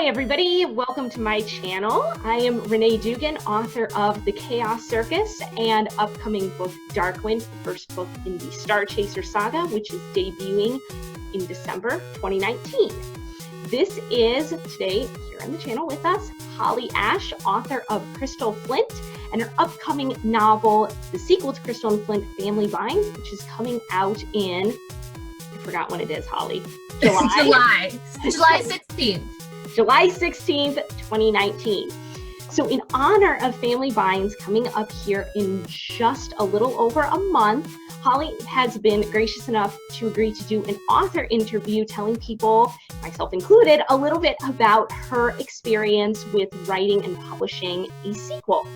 Hi everybody, welcome to my channel. I am Renee Dugan, author of The Chaos Circus and upcoming book Darkwind, the first book in the Star Chaser saga, which is debuting in December 2019. This is today here on the channel with us, Holly Ash, author of Crystal Flint and her upcoming novel, the sequel to Crystal and Flint, Family Vines, which is coming out in, I forgot when it is, Holly. July 16th. July 16th, 2019. So in honor of Family Vines coming up here in just a little over a month, Holly has been gracious enough to agree to do an author interview telling people, myself included, a little bit about her experience with writing and publishing a sequel.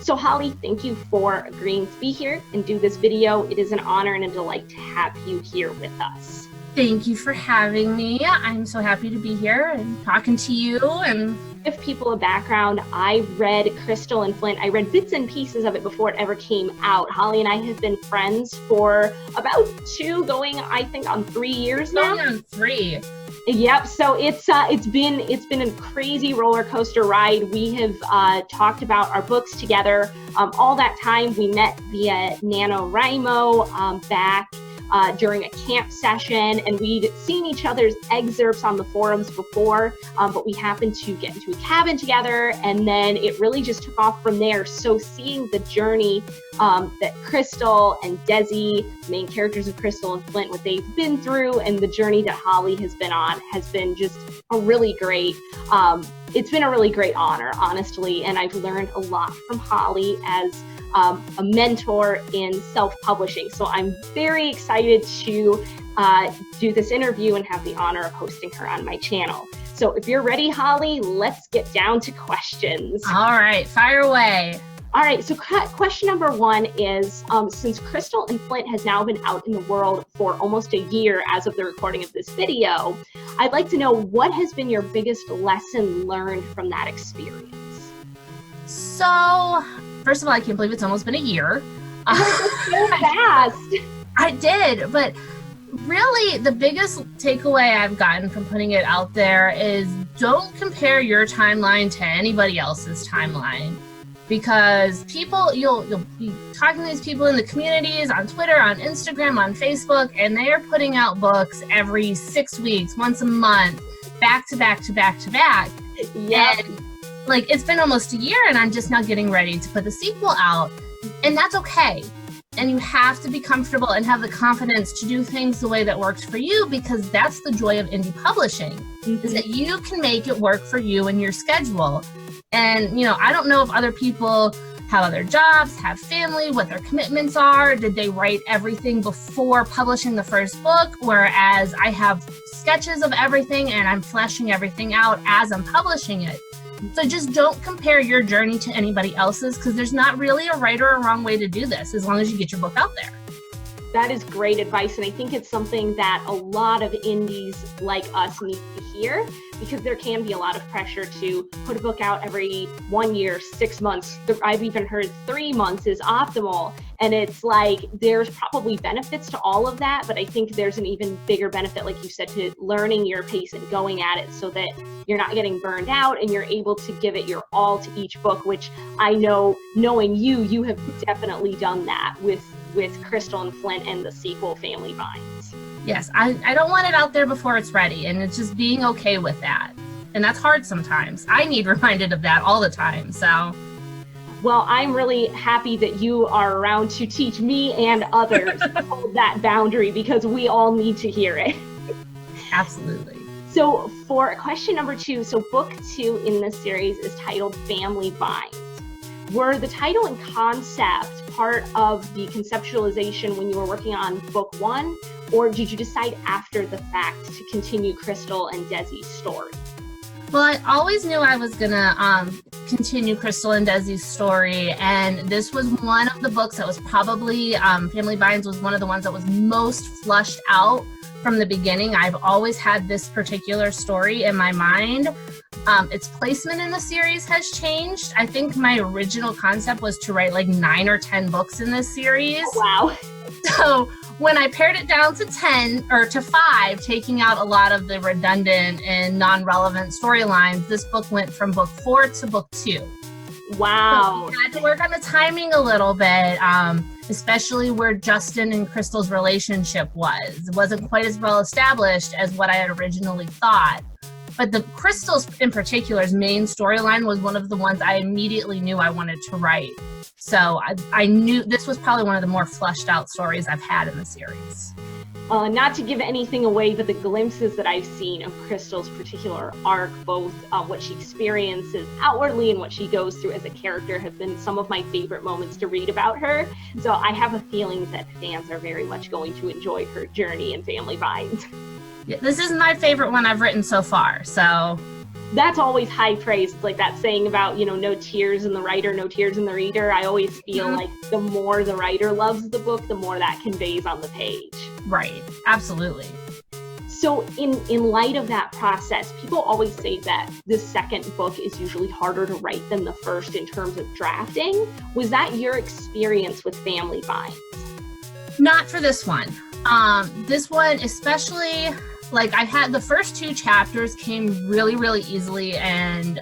So Holly, thank you for agreeing to be here and do this video. It is an honor and a delight to have you here with us. Thank you for having me. I'm so happy to be here and talking to you. And give people a background, I read Crystal and Flint. I read bits and pieces of it before it ever came out. Holly and I have been friends for about 2 going, I think, on 3 years now. Going on 3. Yep. So it's been a crazy roller coaster ride. We have talked about our books together. All that time we met via NaNoWriMo back during a camp session, and we'd seen each other's excerpts on the forums before, but we happened to get into a cabin together, and then it really just took off from there. So seeing the journey that Crystal and Desi, main characters of Crystal and Flint, what they've been through, and the journey that Holly has been on has been just a really great, it's been a really great honor, honestly, and I've learned a lot from Holly as a mentor in self-publishing. So I'm very excited to do this interview and have the honor of hosting her on my channel. So if you're ready, Holly, let's get down to questions. All right, fire away. All right, so question number 1 is, since Crystal and Flint has now been out in the world for almost a year as of the recording of this video, I'd like to know what has been your biggest lesson learned from that experience? So, first of all, I can't believe it's almost been a year. So fast. I did, but really the biggest takeaway I've gotten from putting it out there is don't compare your timeline to anybody else's timeline. Because you'll be talking to these people in the communities, on Twitter, on Instagram, on Facebook, and they are putting out books every 6 weeks, once a month, back to back to back to back. Yeah. Like, it's been almost a year and I'm just now getting ready to put the sequel out. And that's okay. And you have to be comfortable and have the confidence to do things the way that works for you, because that's the joy of indie publishing, is that you can make it work for you and your schedule. And, you know, I don't know if other people have other jobs, have family, what their commitments are. Did they write everything before publishing the first book? Whereas I have sketches of everything and I'm fleshing everything out as I'm publishing it. So just don't compare your journey to anybody else's, because there's not really a right or a wrong way to do this as long as you get your book out there. That is great advice, and I think it's something that a lot of indies like us need to hear, because there can be a lot of pressure to put a book out every 1 year, 6 months. I've even heard 3 months is optimal, and it's like there's probably benefits to all of that, but I think there's an even bigger benefit, like you said, to learning your pace and going at it so that you're not getting burned out and you're able to give it your all to each book, which I know, knowing you have definitely done that with Crystal and Flint and the sequel, Family Vines. Yes, I don't want it out there before it's ready, and it's just being okay with that. And that's hard sometimes. I need reminded of that all the time, so. Well, I'm really happy that you are around to teach me and others to hold that boundary, because we all need to hear it. Absolutely. So for question number 2, so book 2 in this series is titled Family Vines. Were the title and concept part of the conceptualization when you were working on book 1, or did you decide after the fact to continue Crystal and Desi's story? Well, I always knew I was gonna continue Crystal and Desi's story, and this was one of the books that was probably, Family Vines was one of the ones that was most flushed out from the beginning. I've always had this particular story in my mind. Its placement in the series has changed. I think my original concept was to write like 9 or 10 books in this series. Oh, wow. So when I pared it down to 10 or to 5, taking out a lot of the redundant and non-relevant storylines, this book went from book 4 to book 2. Wow. So we had to work on the timing a little bit, especially where Justin and Crystal's relationship was. It wasn't quite as well established as what I had originally thought. But the Crystal's in particular's main storyline was one of the ones I immediately knew I wanted to write. So I knew this was probably one of the more fleshed out stories I've had in the series. Not to give anything away, but the glimpses that I've seen of Crystal's particular arc, both what she experiences outwardly and what she goes through as a character, have been some of my favorite moments to read about her. So I have a feeling that fans are very much going to enjoy her journey in Family Vines. Yeah, this is my favorite one I've written so far, so... That's always high praise. It's like that saying about, no tears in the writer, no tears in the reader. I always feel like the more the writer loves the book, the more that conveys on the page. Right, absolutely. So in light of that process, people always say that the second book is usually harder to write than the first in terms of drafting. Was that your experience with Family Vines? Not for this one. This one, especially, I had the first 2 chapters came really, really easily, and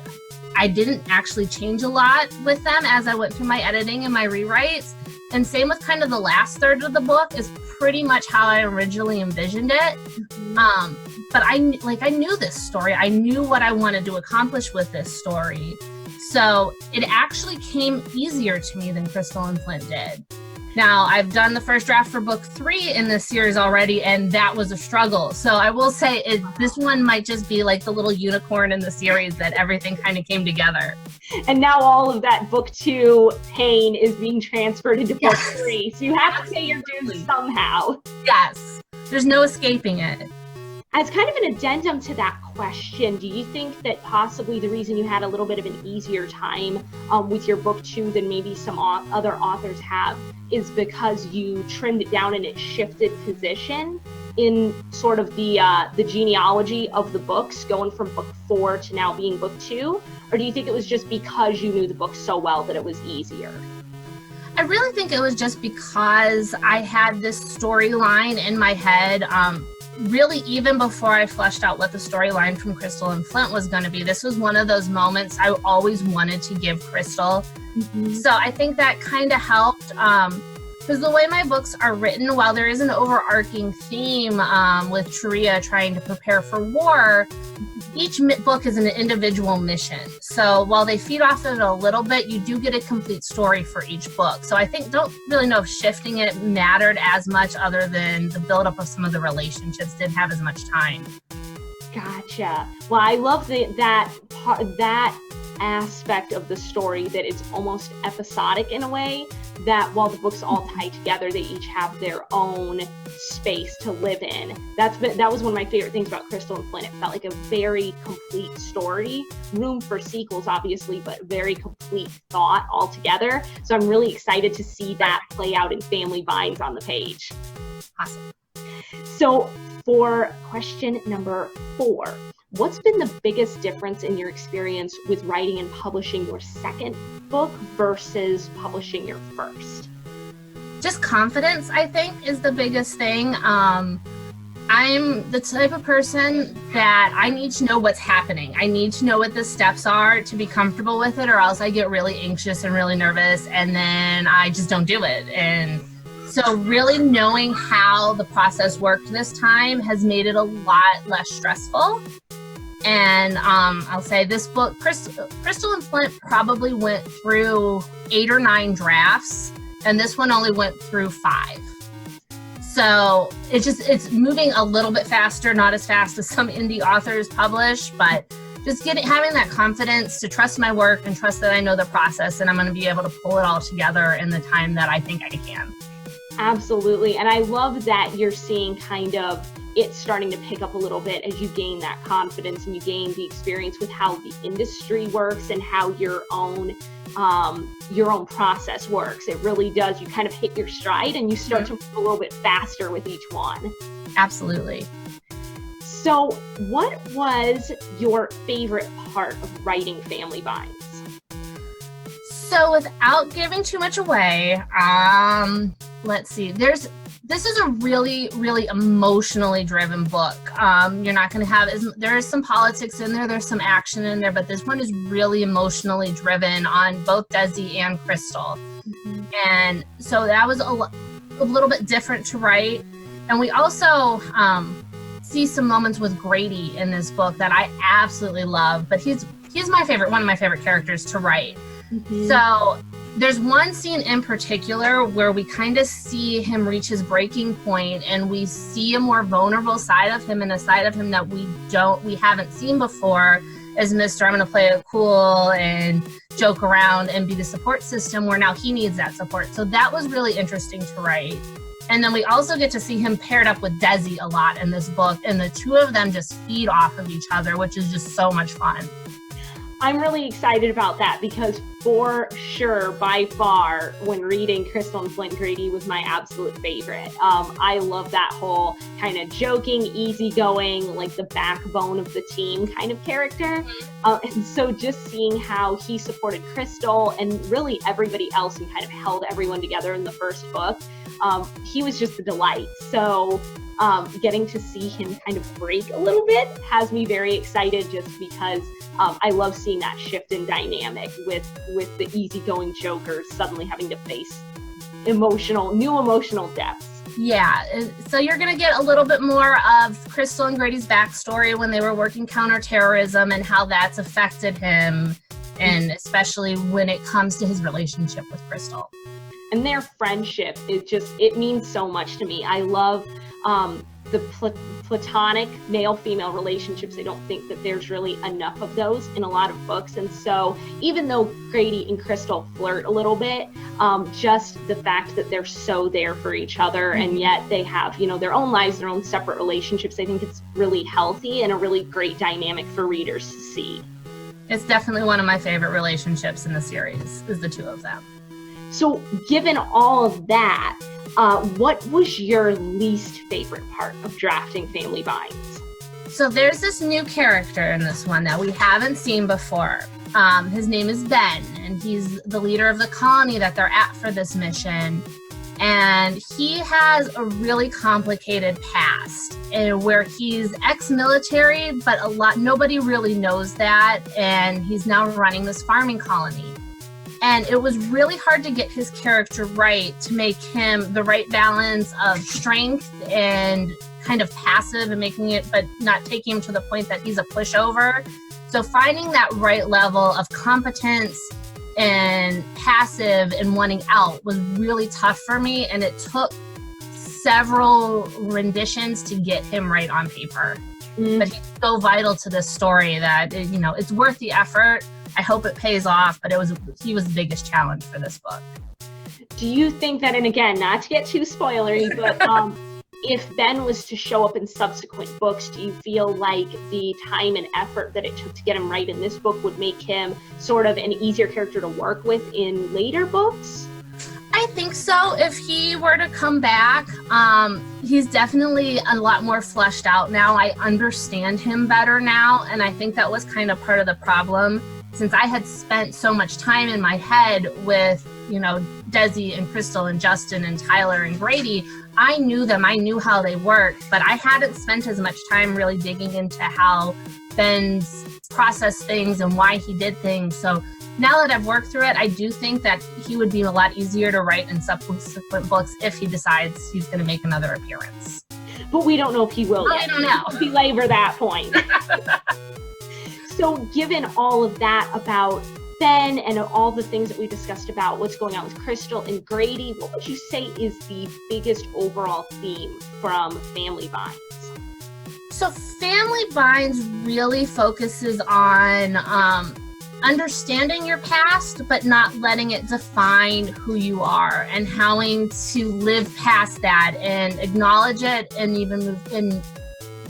I didn't actually change a lot with them as I went through my editing and my rewrites. And same with kind of the last third of the book is pretty much how I originally envisioned it. But I knew this story. I knew what I wanted to accomplish with this story. So it actually came easier to me than Crystal and Flint did. Now, I've done the first draft for book 3 in this series already, and that was a struggle. So I will say this one might just be like the little unicorn in the series that everything kind of came together. And now all of that book 2 pain is being transferred into book 3. So you have to pay your dues somehow. Yes. There's no escaping it. As kind of an addendum to that question, do you think that possibly the reason you had a little bit of an easier time with your book 2 than maybe some other authors have is because you trimmed it down and it shifted position in sort of the genealogy of the books, going from book 4 to now being book 2? Or do you think it was just because you knew the book so well that it was easier? I really think it was just because I had this storyline in my head. Really, even before I fleshed out what the storyline from Crystal and Flint was going to be, this was one of those moments I always wanted to give Crystal. Mm-hmm. So I think that kind of helped, because the way my books are written, while there is an overarching theme with Taria trying to prepare for war, each book is an individual mission. So while they feed off of it a little bit, you do get a complete story for each book. So I don't really know if shifting it mattered as much, other than the buildup of some of the relationships didn't have as much time. Gotcha. Well, I love that aspect of the story, that it's almost episodic in a way, that while the books all tie together, they each have their own space to live in. That was one of my favorite things about Crystal and Flint. It felt like a very complete story, room for sequels obviously, but very complete thought altogether. So I'm really excited to see that play out in Family Vines on the page. Awesome. So for question number 4, what's been the biggest difference in your experience with writing and publishing your second book versus publishing your first? Just confidence, I think, is the biggest thing. I'm the type of person that I need to know what's happening. I need to know what the steps are to be comfortable with it, or else I get really anxious and really nervous, and then I just don't do it. And so really knowing how the process worked this time has made it a lot less stressful. And I'll say this book, Crystal and Flint probably went through 8 or 9 drafts, and this one only went through 5. So it's moving a little bit faster, not as fast as some indie authors publish, but just having that confidence to trust my work and trust that I know the process and I'm going to be able to pull it all together in the time that I think I can. Absolutely. And I love that you're seeing kind of it starting to pick up a little bit as you gain that confidence and you gain the experience with how the industry works and how your own process works. It really does. You kind of hit your stride and you start to move a little bit faster with each one. Absolutely. So what was your favorite part of writing Family Vines? So without giving too much away, let's see. There's This is a really, really emotionally driven book. You're not going to have, there is some politics in there, there's some action in there, but this one is really emotionally driven on both Desi and Crystal. Mm-hmm. And so that was a little bit different to write. And we also see some moments with Grady in this book that I absolutely love, but he's my favorite, one of my favorite characters to write. Mm-hmm. So there's one scene in particular where we kind of see him reach his breaking point, and we see a more vulnerable side of him and a side of him that we haven't seen before as Mr. I'm going to play it cool and joke around and be the support system, where now he needs that support. So that was really interesting to write. And then we also get to see him paired up with Desi a lot in this book, and the two of them just feed off of each other, which is just so much fun. I'm really excited about that because for sure, by far, when reading Crystal and Flint, Grady was my absolute favorite. I love that whole kind of joking, easygoing, like the backbone of the team kind of character. And so just seeing how he supported Crystal and really everybody else and kind of held everyone together in the first book, he was just a delight. So getting to see him kind of break a little bit has me very excited, just because I love seeing that shift in dynamic with the easygoing jokers suddenly having to face new emotional depths. Yeah, so you're going to get a little bit more of Crystal and Grady's backstory when they were working counterterrorism and how that's affected him, and especially when it comes to his relationship with Crystal. And their friendship it means so much to me. I love the platonic male-female relationships. I don't think that there's really enough of those in a lot of books. And so even though Grady and Crystal flirt a little bit, just the fact that they're so there for each other, and yet they have, their own lives, their own separate relationships, I think it's really healthy and a really great dynamic for readers to see. It's definitely one of my favorite relationships in the series, is the two of them. So given all of that, what was your least favorite part of drafting Family Binds? So there's this new character in this one that we haven't seen before. His name is Ben, and he's the leader of the colony that they're at for this mission. And he has a really complicated past where he's ex-military, but nobody really knows that. And he's now running this farming colony. And it was really hard to get his character right, to make him the right balance of strength and kind of passive, and making it, but not taking him to the point that he's a pushover. So finding that right level of competence and passive and wanting out was really tough for me. And it took several renditions to get him right on paper. Mm-hmm. But he's so vital to this story that, it's worth the effort. I hope it pays off, but he was the biggest challenge for this book. Do you think that, and again, not to get too spoilery, but if Ben was to show up in subsequent books, do you feel like the time and effort that it took to get him right in this book would make him sort of an easier character to work with in later books? I think so. If he were to come back, he's definitely a lot more fleshed out now. I understand him better now, and I think that was kind of part of the problem. Since I had spent so much time in my head with, Desi and Crystal and Justin and Tyler and Grady, I knew them. I knew how they worked, but I hadn't spent as much time really digging into how Ben's processed things and why he did things. So now that I've worked through it, I do think that he would be a lot easier to write in subsequent books if he decides he's going to make another appearance. But we don't know if he will yet. I don't know. Belabor that point. So given all of that about Ben and all the things that we discussed about what's going on with Crystal and Grady, what would you say is the biggest overall theme from Family Binds? So Family Binds really focuses on understanding your past, but not letting it define who you are, and having to live past that and acknowledge it, and even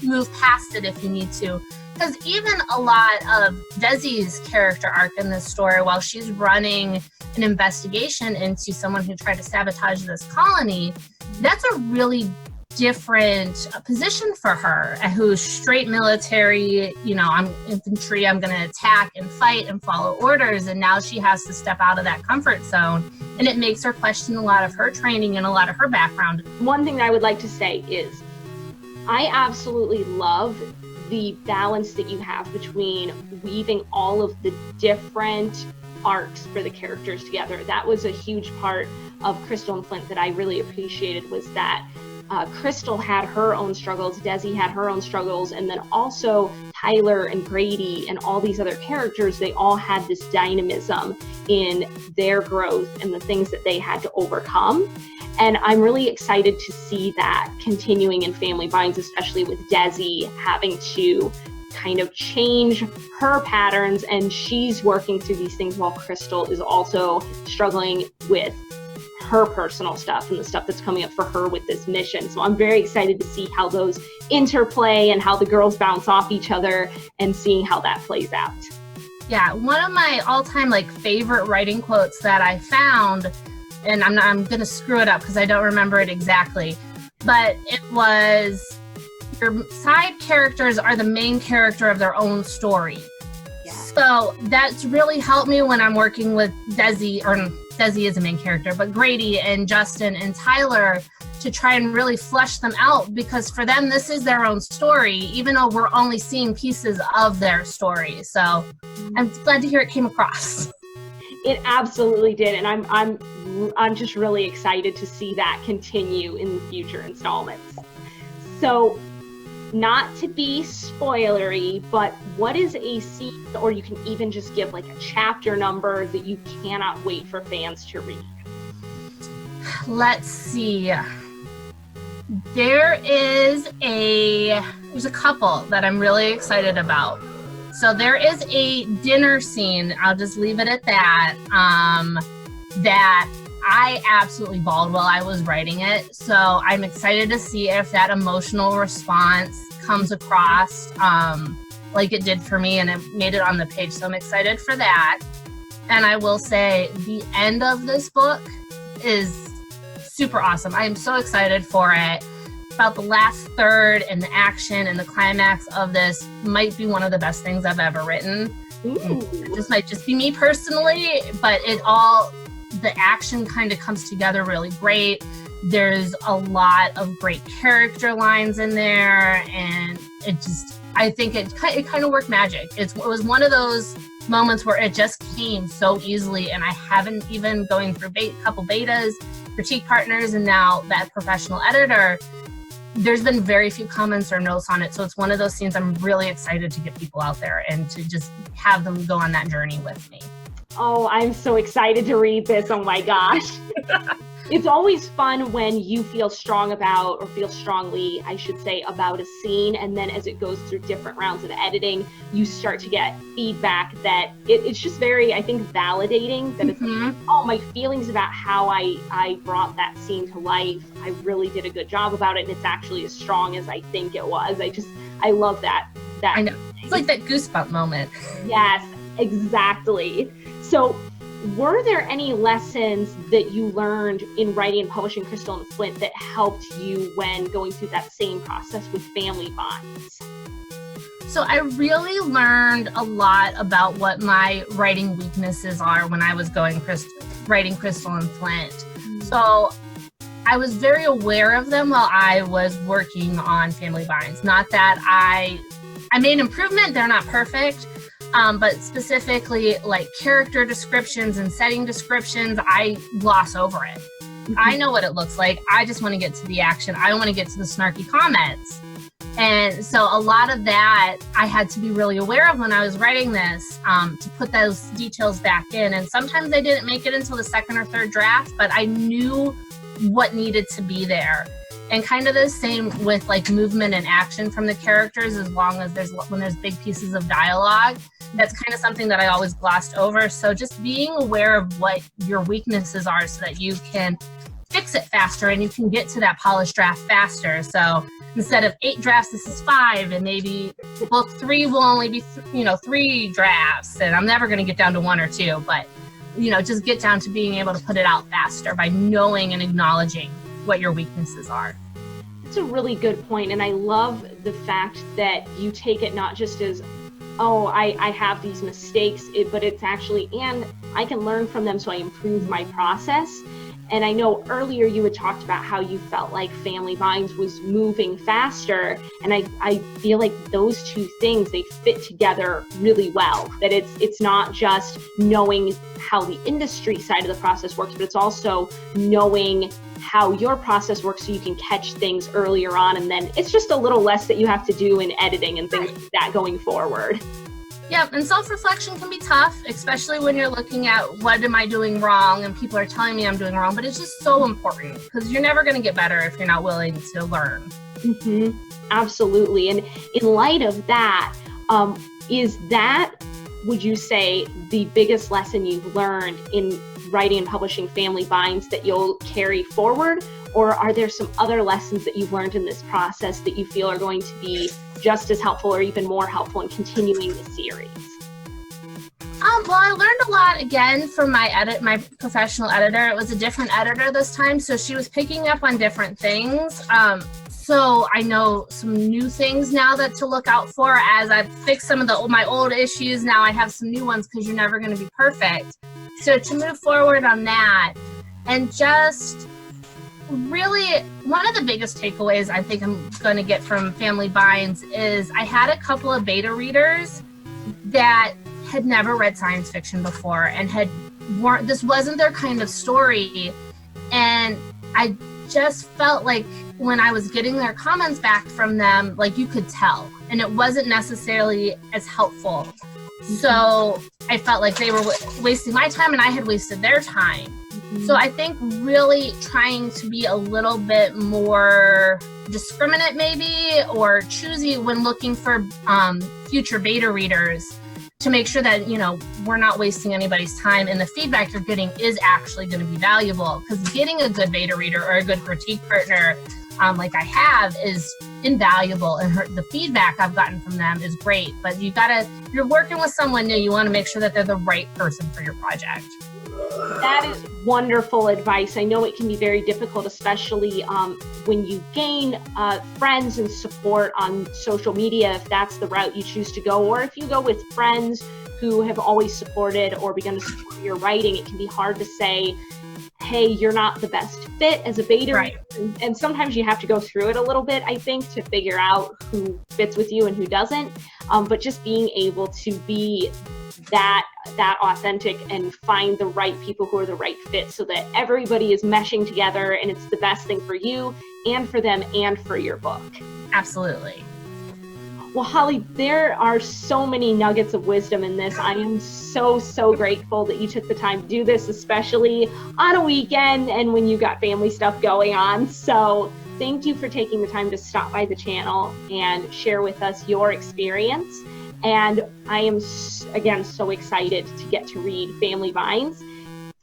move past it if you need to. Because even a lot of Desi's character arc in this story, while she's running an investigation into someone who tried to sabotage this colony, that's a really different position for her, who's straight military, I'm infantry, I'm going to attack and fight and follow orders. And now she has to step out of that comfort zone and it makes her question a lot of her training and a lot of her background. One thing that I would like to say is I absolutely love the balance that you have between weaving all of the different arcs for the characters together. That was a huge part of Crystal and Flint that I really appreciated, was that Crystal had her own struggles, Desi had her own struggles, and then also Tyler and Grady and all these other characters, they all had this dynamism in their growth and the things that they had to overcome. And I'm really excited to see that continuing in Family Binds, especially with Desi having to kind of change her patterns, and she's working through these things while Crystal is also struggling with her personal stuff and the stuff that's coming up for her with this mission. So I'm very excited to see how those interplay and how the girls bounce off each other and seeing how that plays out. Yeah, one of my all-time favorite writing quotes that I found, and I'm gonna screw it up because I don't remember it exactly, but it was, your side characters are the main character of their own story. Yeah. So that's really helped me when I'm working with Desi, or Desi is a main character, but Grady and Justin and Tyler, to try and really flesh them out, because for them, this is their own story, even though we're only seeing pieces of their story. So I'm glad to hear it came across. It absolutely did, and I'm just really excited to see that continue in the future installments. So, not to be spoilery, but what is a scene, or you can even just give a chapter number that you cannot wait for fans to read? Let's see. There's a couple that I'm really excited about. So there is a dinner scene, I'll just leave it at that, that I absolutely bawled while I was writing it. So I'm excited to see if that emotional response comes across like it did for me, and it made it on the page. So I'm excited for that. And I will say the end of this book is super awesome. I am so excited for it. About the last third and the action and the climax of this might be one of the best things I've ever written. This might just be me personally, but the action kind of comes together really great. There's a lot of great character lines in there, and I think it kind of worked magic. It was one of those moments where it just came so easily, and I haven't even going through a couple betas, critique partners, and now that professional editor, there's been very few comments or notes on it. So it's one of those scenes I'm really excited to get people out there and to just have them go on that journey with me. Oh, I'm so excited to read this. Oh my gosh. It's always fun when you feel strongly, I should say, about a scene, and then as it goes through different rounds of editing, you start to get feedback that it's just very, I think, validating, that it's my feelings about how I brought that scene to life, I really did a good job about it, and it's actually as strong as I think it was. I love that. I know. It's like that goosebump moment. Yes, exactly. So, were there any lessons that you learned in writing and publishing Crystal and Flint that helped you when going through that same process with Family Binds? So I really learned a lot about what my writing weaknesses are when I was writing Crystal and Flint. So I was very aware of them while I was working on Family Binds. Not that I made improvement, they're not perfect. But specifically character descriptions and setting descriptions, I gloss over it. I know what it looks like. I just want to get to the action. I want to get to the snarky comments. And so a lot of that I had to be really aware of when I was writing this, to put those details back in. And sometimes I didn't make it until the second or third draft, but I knew what needed to be there. And kind of the same with movement and action from the characters, as long as when there's big pieces of dialogue. That's kind of something that I always glossed over. So just being aware of what your weaknesses are so that you can fix it faster and you can get to that polished draft faster. So instead of 8 drafts, this is 5, and maybe book 3 will only be 3 drafts, and I'm never going to get down to 1 or 2, but just get down to being able to put it out faster by knowing and acknowledging what your weaknesses are. That's a really good point, and I love the fact that you take it not just as oh, I have these mistakes, but it's actually, and I can learn from them so I improve my process. And I know earlier you had talked about how you felt like Family Vines was moving faster. And I feel like those two things, they fit together really well. That it's not just knowing how the industry side of the process works, but it's also knowing how your process works so you can catch things earlier on. And then it's just a little less that you have to do in editing and things like that going forward. Yeah, and self-reflection can be tough, especially when you're looking at what am I doing wrong and people are telling me I'm doing wrong, but it's just so important because you're never going to get better if you're not willing to learn. Mm-hmm. Absolutely. And in light of that, is that, would you say, the biggest lesson you've learned in writing and publishing Family Vines that you'll carry forward? Or are there some other lessons that you've learned in this process that you feel are going to be just as helpful or even more helpful in continuing the series? Well, I learned a lot again from my professional editor. It was a different editor this time, so she was picking up on different things. So I know some new things now that to look out for as I've fixed some of my old issues. Now I have some new ones because you're never going to be perfect. So to move forward on that, and just really one of the biggest takeaways I think I'm going to get from Family Vines is I had a couple of beta readers that had never read science fiction before and this wasn't their kind of story. And I just felt like when I was getting their comments back from them, like you could tell, and it wasn't necessarily as helpful. So I felt like they were wasting my time and I had wasted their time. Mm-hmm. So I think really trying to be a little bit more discriminate maybe or choosy when looking for future beta readers to make sure that, we're not wasting anybody's time and the feedback you're getting is actually going to be valuable, because getting a good beta reader or a good critique partner like I have is invaluable, and the feedback I've gotten from them is great. But you're working with someone new, you want to make sure that they're the right person for your project. That is wonderful advice. I know it can be very difficult, especially when you gain friends and support on social media, if that's the route you choose to go, or if you go with friends who have always supported or begun to support your writing. It can be hard to say, hey, you're not the best fit as a beta reader. And sometimes you have to go through it a little bit, I think, to figure out who fits with you and who doesn't. But just being able to be that authentic and find the right people who are the right fit so that everybody is meshing together and it's the best thing for you and for them and for your book. Absolutely. Well, Holly, there are so many nuggets of wisdom in this. I am so, so grateful that you took the time to do this, especially on a weekend and when you got family stuff going on. So thank you for taking the time to stop by the channel and share with us your experience. And I am, again, so excited to get to read Family Vines.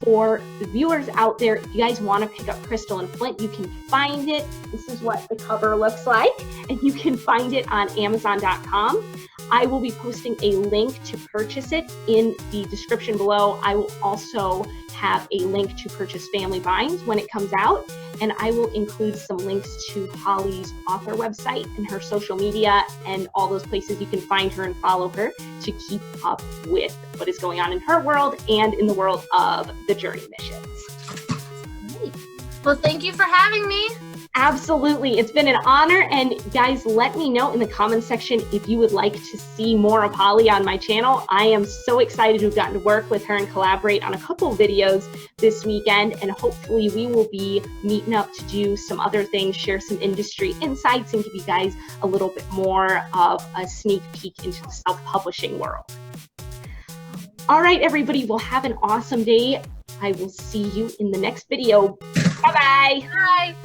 For the viewers out there, if you guys want to pick up Crystal and Flint, you can find it. This is what the cover looks like, and you can find it on Amazon.com. I will be posting a link to purchase it in the description below. I will also have a link to purchase Family Vines when it comes out, and I will include some links to Holly's author website and her social media and all those places you can find her and follow her to keep up with what is going on in her world and in the world of the Journey missions. Great. Well, thank you for having me. Absolutely. It's been an honor. And guys, let me know in the comments section if you would like to see more of Holly on my channel. I am so excited to have gotten to work with her and collaborate on a couple of videos this weekend. And hopefully we will be meeting up to do some other things, share some industry insights, and give you guys a little bit more of a sneak peek into the self-publishing world. All right, everybody, well, have an awesome day. I will see you in the next video. Bye-bye. Bye.